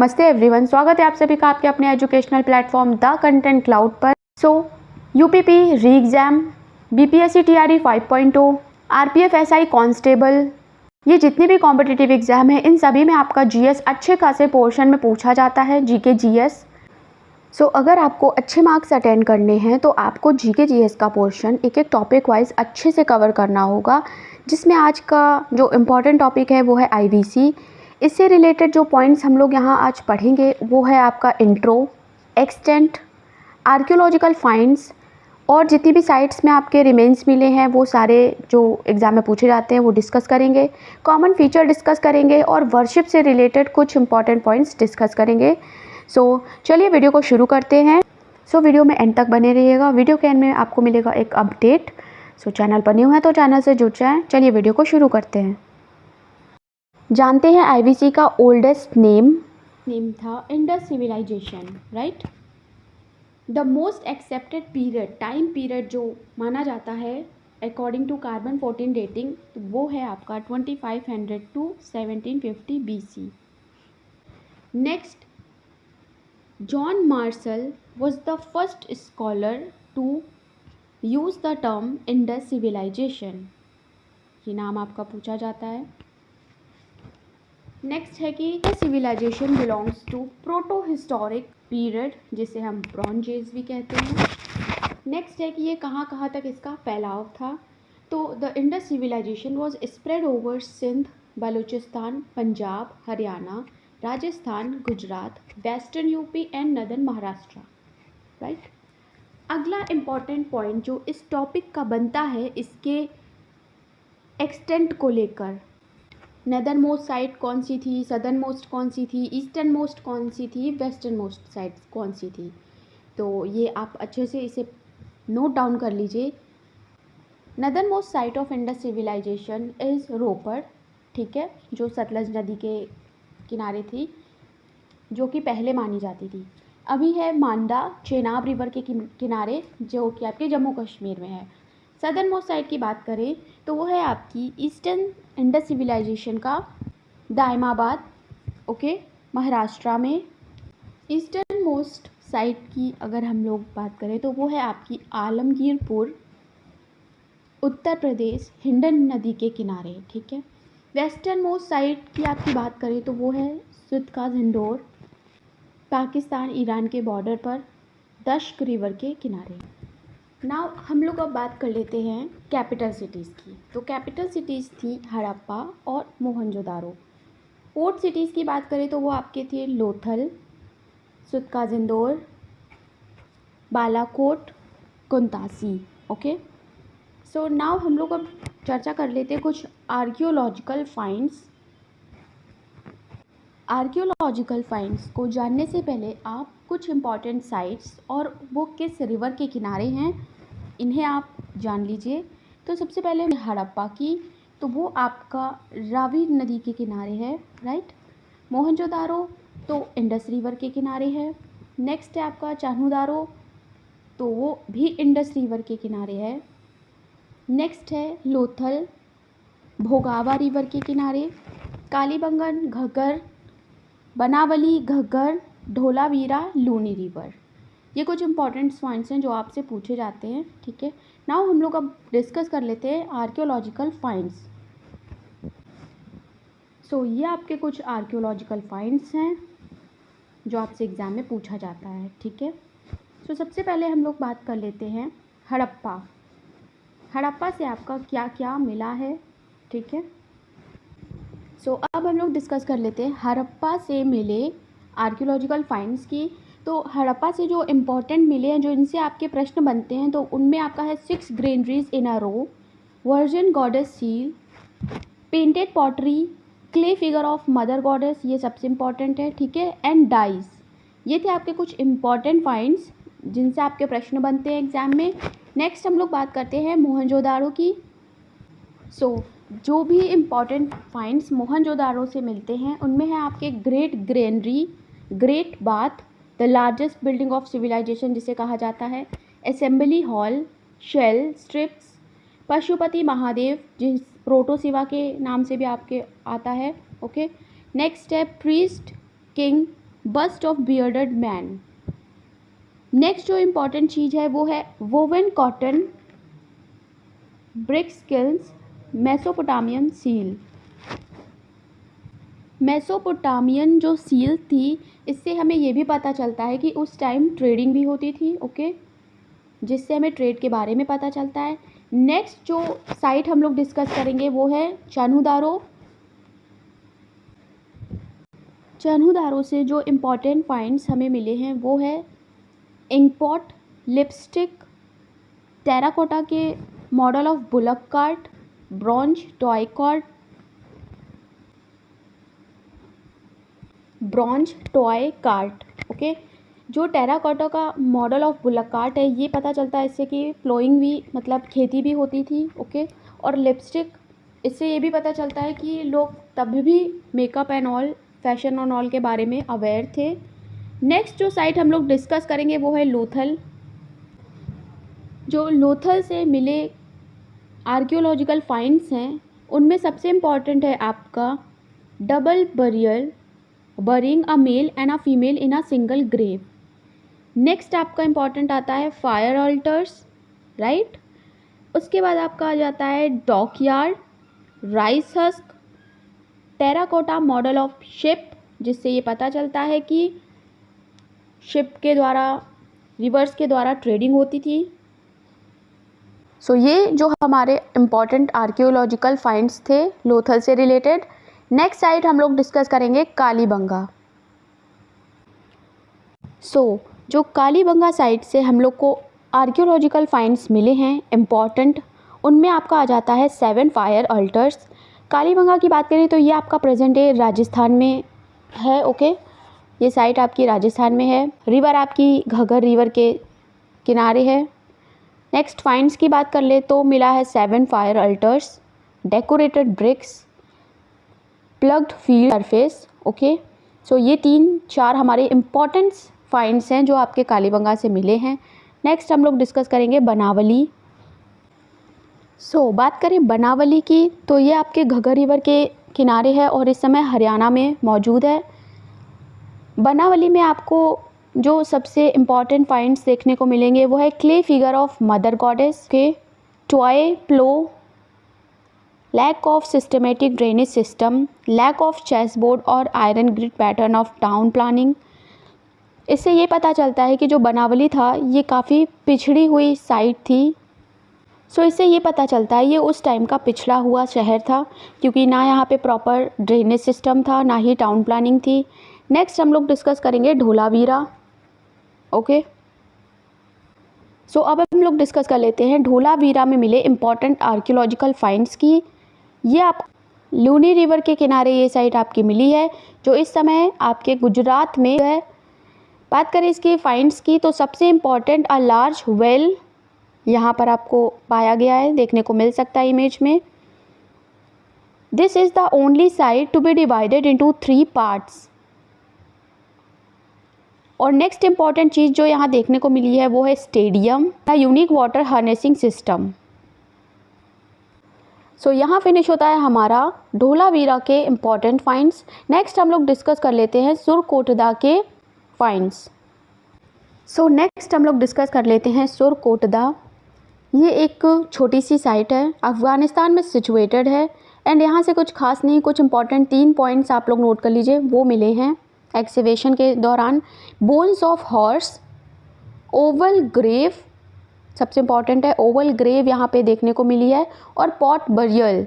नमस्ते एवरीवन, स्वागत है आप सभी का आपके अपने educational platform the content cloud पर। UPP re exam, BPSC TRE 5.0, RPF SI constable, ये जितने भी कॉम्पिटिटिव एग्ज़ाम हैं इन सभी में आपका जीएस अच्छे खासे पोर्शन में पूछा जाता है, जीके जीएस। अगर आपको अच्छे मार्क्स अटेंड करने हैं तो आपको जीके जीएस का पोर्शन एक एक टॉपिक वाइज अच्छे से कवर करना होगा, जिसमें आज का जो इम्पॉर्टेंट टॉपिक है वो है आईवीसी। इससे रिलेटेड जो पॉइंट्स हम लोग यहाँ आज पढ़ेंगे वो है आपका इंट्रो, एक्सटेंट, आर्कियोलॉजिकल फाइंड्स और जितनी भी साइट्स में आपके रिमेन्स मिले हैं वो सारे जो एग्ज़ाम में पूछे जाते हैं वो डिस्कस करेंगे। कॉमन फीचर डिस्कस करेंगे और वर्शिप से रिलेटेड कुछ इंपॉर्टेंट पॉइंट्स डिस्कस करेंगे। चलिए वीडियो को शुरू करते हैं। वीडियो में एंड तक बने रहिएगा। वीडियो के एंड में आपको मिलेगा एक अपडेट। चैनल पर न्यू है तो चैनल से जुड़ जाएं। चलिए वीडियो को शुरू करते हैं। जानते हैं आईवीसी का ओल्डेस्ट नेम था Indus civilization, right. The most accepted period, time period जो माना जाता है अकॉर्डिंग टू कार्बन 14 डेटिंग, तो वो है आपका 2500 to 1750 BC। Next, John Marshall was the first scholar to use the term Indus civilization। ये नाम आपका पूछा जाता है। नेक्स्ट है कि civilisation belongs to proto historic period, जिसे हम ब्रॉन्ज एज भी कहते हैं। नेक्स्ट है कि ये कहाँ कहाँ तक इसका फैलाव था। तो the Indus civilisation was spread over Sindh, Balochistan, Punjab, Haryana, Rajasthan, Gujarat, western UP and northern Maharashtra, right. अगला इम्पॉर्टेंट पॉइंट जो इस टॉपिक का बनता है, इसके एक्सटेंट को लेकर, नदर्न मोस्ट साइड कौन सी थी, सदर्न मोस्ट कौन सी थी, ईस्टर्न मोस्ट कौन सी थी, वेस्टर्न मोस्ट साइड कौन सी थी। तो ये आप अच्छे से इसे नोट डाउन कर लीजिए। Northern most site of Indus civilisation is Ropar, ठीक है, जो सतलज नदी के किनारे थी, जो कि पहले मानी जाती थी। अभी है मांडा, चेनाब रिवर के किनारे, जो कि आपके जम्मू कश्मीर में है। सदर्न मोस्ट साइड की बात करें तो वो है आपकी ईस्टर्न इंडस सिविलाइजेशन का दायमाबाद, ओके, महाराष्ट्र में। ईस्टर्न मोस्ट साइड की अगर हम लोग बात करें तो वो है आपकी आलमगीरपुर, उत्तर प्रदेश, हिंडन नदी के किनारे, ठीक है। वेस्टर्न मोस्ट साइड की आपकी बात करें तो वो है सुद का झंडोर, पाकिस्तान ईरान के बॉर्डर पर, दश्क रिवर के किनारे। नाउ हम लोग अब बात कर लेते हैं कैपिटल सिटीज़ की। तो कैपिटल सिटीज़ थी हड़प्पा और मोहनजोदारो। पोर्ट सिटीज़ की बात करें तो वो आपके थे लोथल, सुतकाजिंदोर, बालाकोट, कुंतासी, ओके। नाउ हम लोग अब चर्चा कर लेते हैं कुछ आर्कियोलॉजिकल फाइंड्स। आर्कियोलॉजिकल फाइंड्स को जानने से पहले आप कुछ इम्पॉर्टेंट साइट्स और वो किस रिवर के किनारे हैं इन्हें आप जान लीजिए। तो सबसे पहले हड़प्पा की, तो वो आपका रावी नदी के किनारे है, राइट। मोहनजोदारो तो इंडस रिवर के किनारे है। नेक्स्ट है आपका चान्होदारो, तो वो भी इंडस रिवर के किनारे है। नेक्स्ट है लोथल, भोगावा रिवर के किनारे। कालीबंगन, घग्गर, बनावली, घग्गर, धोलावीरा, लूनी रिवर, ये कुछ इंपॉर्टेंट पॉइंट्स हैं जो आपसे पूछे जाते हैं, ठीक है। नाउ हम लोग अब डिस्कस कर लेते हैं आर्कियोलॉजिकल फाइंड्स। ये आपके कुछ आर्कियोलॉजिकल फाइंड्स हैं जो आपसे एग्ज़ाम में पूछा जाता है, ठीक है। सबसे पहले हम लोग बात कर लेते हैं हड़प्पा। हड़प्पा से आपका क्या क्या मिला है, ठीक है। अब हम लोग डिस्कस कर लेते हैं हड़प्पा से मिले आर्कियोलॉजिकल फाइंड्स की। तो हड़प्पा से जो इम्पोर्टेंट मिले हैं, जो इनसे आपके प्रश्न बनते हैं, तो उनमें आपका है 6 granaries in a row, virgin goddess seal, painted pottery, clay figure of mother goddess, ये सबसे इम्पॉर्टेंट है, ठीक है, एंड डाइज। ये थे आपके कुछ इम्पॉर्टेंट फाइंड्स जिनसे आपके प्रश्न बनते हैं एग्जाम में। नेक्स्ट हम लोग बात करते हैं मोहनजोदारो की। जो भी इम्पॉर्टेंट फाइंड्स मोहनजोदारो से मिलते हैं उनमें है आपके great granary, great bath, the largest building of civilisation जिसे कहा जाता है, assembly hall, shell strips, Pashupati Mahadev जिस प्रोटो के नाम से भी आपके आता है, ओके। नेक्स्ट है priest king bust of bearded man. Next जो इम्पॉर्टेंट चीज़ है वो है woven cotton brick skills Mesopotamian seal. Mesopotamian जो सील थी, इससे हमें ये भी पता चलता है कि उस टाइम ट्रेडिंग भी होती थी, ओके, जिससे हमें ट्रेड के बारे में पता चलता है। नेक्स्ट जो साइट हम लोग डिस्कस करेंगे वो है चन्हुदारो। चन्हुदारो से जो इम्पॉर्टेंट फाइंड्स हमें मिले हैं वो है इंकपॉट, लिपस्टिक, टेराकोटा के model of bullock cart, bronze toy cart, bronze toy cart, okay. जो टेराकोटा का मॉडल ऑफ बुलक कार्ट है, ये पता चलता है इससे कि प्लोइंग भी, मतलब खेती भी होती थी, ओके। और लिपस्टिक, इससे ये भी पता चलता है कि लोग तब भी makeup and all, fashion and all के बारे में अवेयर थे। नेक्स्ट जो साइट हम लोग डिस्कस करेंगे वो है लोथल। जो लोथल से मिले आर्कियोलॉजिकल फाइंड्स हैं, उनमें सबसे इम्पॉर्टेंट है आपका double burial, burying a male and a female in a single grave. Next आपका इम्पॉर्टेंट आता है फायर अल्टर्स, राइट। उसके बाद आपका आ जाता है dockyard, rice husk, terracotta model of ship, जिससे ये पता चलता है कि शिप के द्वारा, रिवर्स के द्वारा ट्रेडिंग होती थी। सो ये जो हमारे इम्पॉर्टेंट आर्कियोलॉजिकल फाइंड्स थे लोथल से रिलेटेड। नेक्स्ट साइट हम लोग डिस्कस करेंगे कालीबंगा। जो कालीबंगा साइट से हम लोग को आर्कियोलॉजिकल फाइंड्स मिले हैं इम्पॉर्टेंट, उनमें आपका आ जाता है 7 फायर अल्टर्स। कालीबंगा की बात करें तो ये आपका प्रेजेंट डे राजस्थान में है, ओके। ये साइट आपकी राजस्थान में है। रिवर आपकी घग्गर रिवर के किनारे है। नेक्स्ट फाइंड्स की बात कर ले तो मिला है 7 fire altars, decorated bricks, ploughed field surface, okay. So ये 3-4 हमारे इम्पॉर्टेंट फाइंड्स हैं जो आपके कालीबंगा से मिले हैं। नेक्स्ट हम लोग डिस्कस करेंगे बनावली। बात करें बनावली की तो ये आपके घग्गर रिवर के किनारे है और इस समय हरियाणा में मौजूद है। बनावली में आपको जो सबसे इम्पॉर्टेंट फाइंड्स देखने को मिलेंगे वो है clay figure of mother goddess के, toy plough, lack of systematic drainage system, lack of chessboard और iron grid pattern of town planning. इससे ये पता चलता है कि जो बनावली था ये काफ़ी पिछड़ी हुई साइट थी। इससे ये पता चलता है ये उस टाइम का पिछड़ा हुआ शहर था, क्योंकि ना यहाँ पे प्रॉपर ड्रेनेज सिस्टम था, ना ही टाउन प्लानिंग थी। नेक्स्ट हम लोग डिस्कस करेंगे ढोलावीरा, ओके। अब हम लोग डिस्कस कर लेते हैं ढोलावीरा में मिले इम्पॉर्टेंट आर्कियोलॉजिकल फाइंड्स की। ये आप लूनी रिवर के किनारे ये साइट आपकी मिली है, जो इस समय आपके गुजरात में है। बात करें इसके फाइंड्स की तो सबसे इम्पॉर्टेंट अ लार्ज वेल यहाँ पर आपको पाया गया है, देखने को मिल सकता है इमेज में। This is the only site to be divided into 3 parts. और नेक्स्ट इम्पॉर्टेंट चीज़ जो यहाँ देखने को मिली है वो है stadium, the unique water harnessing system. यहाँ फिनिश होता है हमारा ढोलावीरा के इम्पॉर्टेंट फाइंड्स। नेक्स्ट हम लोग डिस्कस कर लेते हैं सुरकोटदा के फाइंड्स। नेक्स्ट हम लोग डिस्कस कर लेते हैं सुरकोटदा। ये एक छोटी सी साइट है, अफ़गानिस्तान में सिचुएटेड है एंड यहाँ से कुछ खास नहीं, कुछ इंपॉर्टेंट 3 पॉइंट्स आप लोग नोट कर लीजिए, वो मिले हैं एक्सकेवेशन के दौरान। Bones of horse, oval grave, सबसे इम्पॉर्टेंट है ओवल ग्रेव यहाँ पे देखने को मिली है, और पॉट बरियल,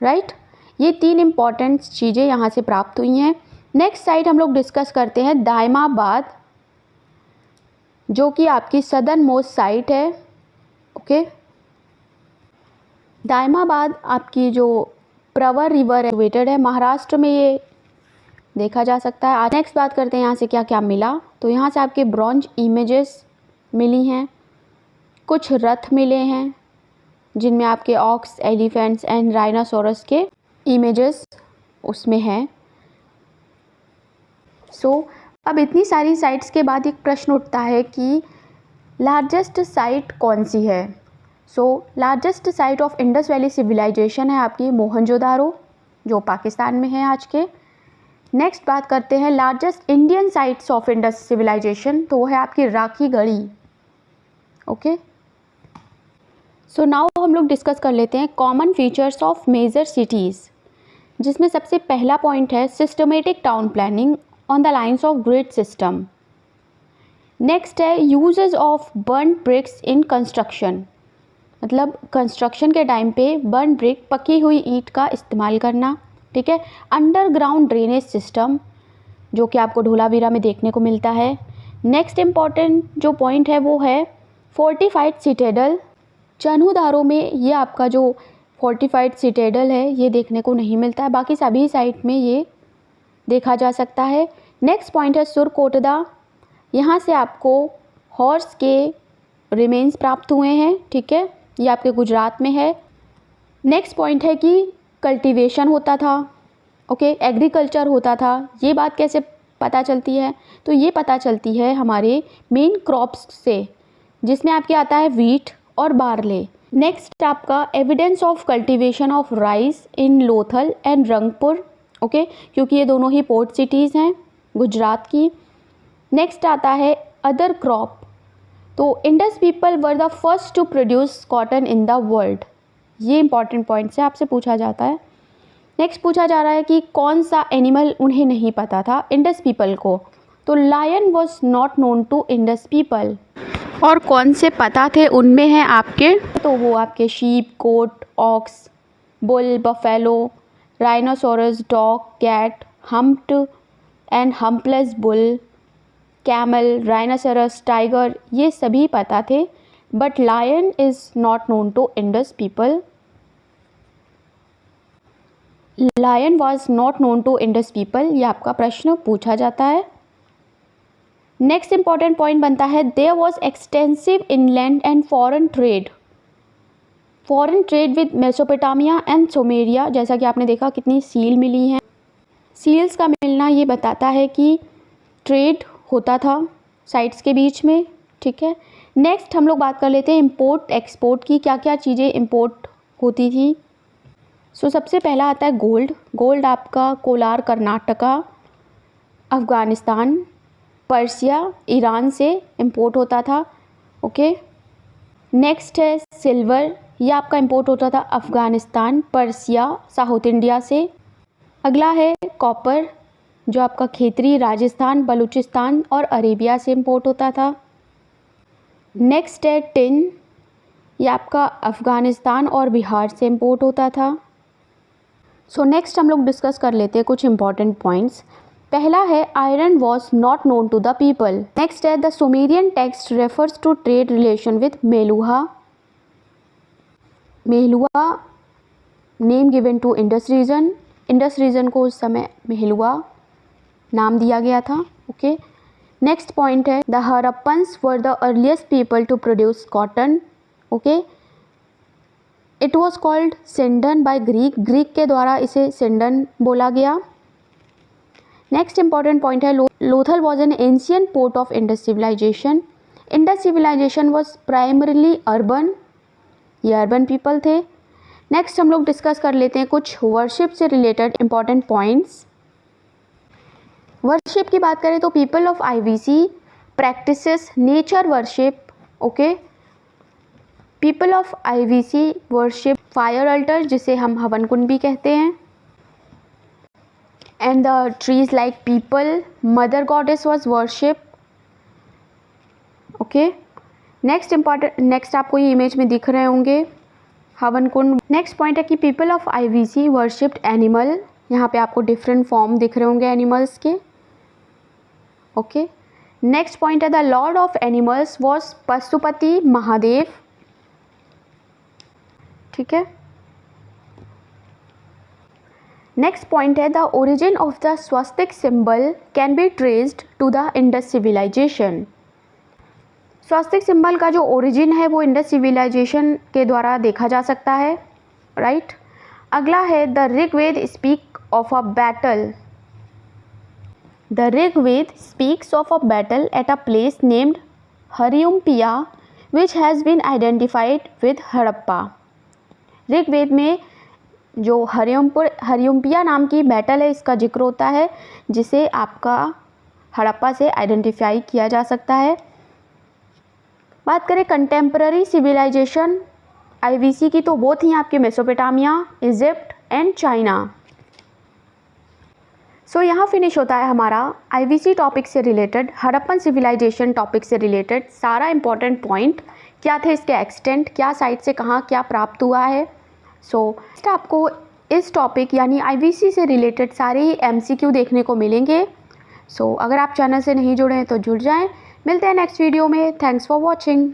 राइट। ये 3 इम्पॉर्टेंट चीज़ें यहाँ से प्राप्त हुई हैं। नेक्स्ट साइट हम लोग डिस्कस करते हैं दायमाबाद, जो कि आपकी सदर्न मोस्ट साइट है, ओके। दायमाबाद आपकी जो प्रवर रिवर सिचुएटेड है, महाराष्ट्र में ये देखा जा सकता है। आज नेक्स्ट बात करते हैं यहाँ से क्या क्या मिला। तो यहाँ से आपके ब्रॉन्ज इमेजेस मिली हैं, कुछ रथ मिले हैं जिनमें आपके ऑक्स, एलिफेंट्स एंड राइनासोरस के इमेजेस उसमें हैं। अब इतनी सारी साइट्स के बाद एक प्रश्न उठता है कि लार्जेस्ट साइट कौन सी है। Largest site of Indus valley civilisation है आपकी मोहनजोदारो, जो पाकिस्तान में है आज के। नेक्स्ट बात करते हैं largest Indian sites of Indus civilisation, तो वो है आपकी Rakhi Garhi. Okay, so now हम लोग डिस्कस कर लेते हैं common features of major cities, जिसमें सबसे पहला पॉइंट है systematic town planning on the lines of grid system. Next है uses of burnt bricks in construction, मतलब कंस्ट्रक्शन के टाइम पे बर्न ब्रिक पकी हुई ईंट का इस्तेमाल करना। ठीक है, अंडरग्राउंड ड्रेनेज सिस्टम जो कि आपको धोलावीरा में देखने को मिलता है। नेक्स्ट इम्पॉर्टेंट जो पॉइंट है वो है फोर्टिफाइड सिटेडल। चन्हूदारो में ये आपका जो फोर्टिफाइड सिटेडल है ये देखने को नहीं मिलता है, बाकी सभी साइट में ये देखा जा सकता है। नेक्स्ट पॉइंट है सुरकोटदा, यहाँ से आपको हॉर्स के रिमेन्स प्राप्त हुए हैं। ठीक है, ये आपके गुजरात में है। नेक्स्ट पॉइंट है कि कल्टीवेशन होता था, ओके, एग्रीकल्चर होता था। ये बात कैसे पता चलती है, तो ये पता चलती है हमारे मेन क्रॉप्स से, जिसमें आपके आता है वीट और बार्ले। नेक्स्ट आपका evidence of cultivation of rice in Lothal and Rangpur, okay, क्योंकि ये दोनों ही पोर्ट सिटीज़ हैं गुजरात की। नेक्स्ट आता है अदर क्रॉप, तो Indus people were the first to produce cotton in the world. ये इंपॉर्टेंट पॉइंट से आपसे पूछा जाता है। नेक्स्ट पूछा जा रहा है कि कौन सा एनिमल उन्हें नहीं पता था इंडस पीपल को, तो lion was not known to Indus people. और कौन से पता थे उनमें हैं आपके, तो वो आपके sheep, goat, ox, bull, buffalo, rhinoceros, dog, cat, humped and humpless bull, camel, rhinoceros, tiger, ये सभी पता थे, but lion is not known to Indus people. Lion was not known to Indus people, ये आपका प्रश्न पूछा जाता है। नेक्स्ट इंपॉर्टेंट पॉइंट बनता है there was extensive inland and foreign trade with Mesopotamia and Sumeria. जैसा कि आपने देखा कितनी सील मिली हैं, सील्स का मिलना ये बताता है कि ट्रेड होता था साइट्स के बीच में। ठीक है, नेक्स्ट हम लोग बात कर लेते हैं इंपोर्ट एक्सपोर्ट की, क्या क्या चीज़ें इंपोर्ट होती थी। सो सबसे पहला आता है गोल्ड। गोल्ड आपका कोलार कर्नाटका, अफ़गानिस्तान, पर्सिया, ईरान से इंपोर्ट होता था। ओके, नेक्स्ट है सिल्वर, ये आपका इंपोर्ट होता था अफ़गानिस्तान, पर्सिया, साउथ इंडिया से। अगला है कॉपर, जो आपका खेतरी, राजस्थान, बलूचिस्तान और अरेबिया से इंपोर्ट होता था। नेक्स्ट है टिन, ये आपका अफ़गानिस्तान और बिहार से इंपोर्ट होता था। सो नेक्स्ट हम लोग डिस्कस कर लेते हैं कुछ इंपॉर्टेंट पॉइंट्स। पहला है iron was not known to the people. Next है the Sumerian text refers to trade relation with Meluha. Meluha name given to Indus region, Indus region को उस समय मेहलुआ नाम दिया गया था। ओके, नेक्स्ट पॉइंट है the Harappans were the earliest people to produce cotton. Okay, it was called Sindon by Greek, Greek के द्वारा इसे सिंडन बोला गया। नेक्स्ट इंपॉर्टेंट पॉइंट है Lothal was an ancient port of Indus civilisation. Indus civilisation was primarily urban, ये urban people थे। नेक्स्ट हम लोग डिस्कस कर लेते हैं कुछ वर्शिप से रिलेटेड इंपॉर्टेंट पॉइंट्स। वर्शिप की बात करें तो people of IVC practices nature worship. Okay, people of IVC worship fire alter, जिसे हम हवन कुंड भी कहते हैं, and the trees like people, mother goddess was worship. Okay, next आपको ये इमेज में दिख रहे होंगे हवन कुंड। नेक्स्ट पॉइंट है कि people of IVC worshipped animal, यहाँ पे आपको डिफरेंट फॉर्म दिख रहे होंगे एनिमल्स के। ओके, नेक्स्ट पॉइंट है the lord of animals was Pashupati Mahadev. ठीक है, नेक्स्ट पॉइंट है the origin of the swastika symbol can be traced to the Indus civilisation. Swastika symbol का जो ओरिजिन है वो इंडस सिविलाइजेशन के द्वारा देखा जा सकता है, राइट। अगला है the Rigveda speak of a battle. The Rigveda speaks of a battle at a place named Hariyupiya which has been identified with Harappa. Rigveda में जो हरियम्पिया नाम की मेटल है इसका जिक्र होता है, जिसे आपका हड़प्पा से आइडेंटिफाई किया जा सकता है। बात करें कंटेम्प्ररी सिविलाइजेशन आईवीसी की, तो वो थी आपके मेसोपोटामिया, इजिप्ट एंड चाइना। सो यहाँ फिनिश होता है हमारा आईवीसी टॉपिक से रिलेटेड, हड़प्पन सिविलाइजेशन टॉपिक से रिलेटेड सारा इंपॉर्टेंट पॉइंट, क्या थे इसके एक्सटेंट, क्या साइट से कहाँ क्या प्राप्त हुआ है। सो आपको इस टॉपिक यानी आईवीसी से रिलेटेड सारे ही एमसीक्यू देखने को मिलेंगे। सो अगर आप चैनल से नहीं जुड़े हैं तो जुड़ जाएं। मिलते हैं नेक्स्ट वीडियो में। Thanks for watching.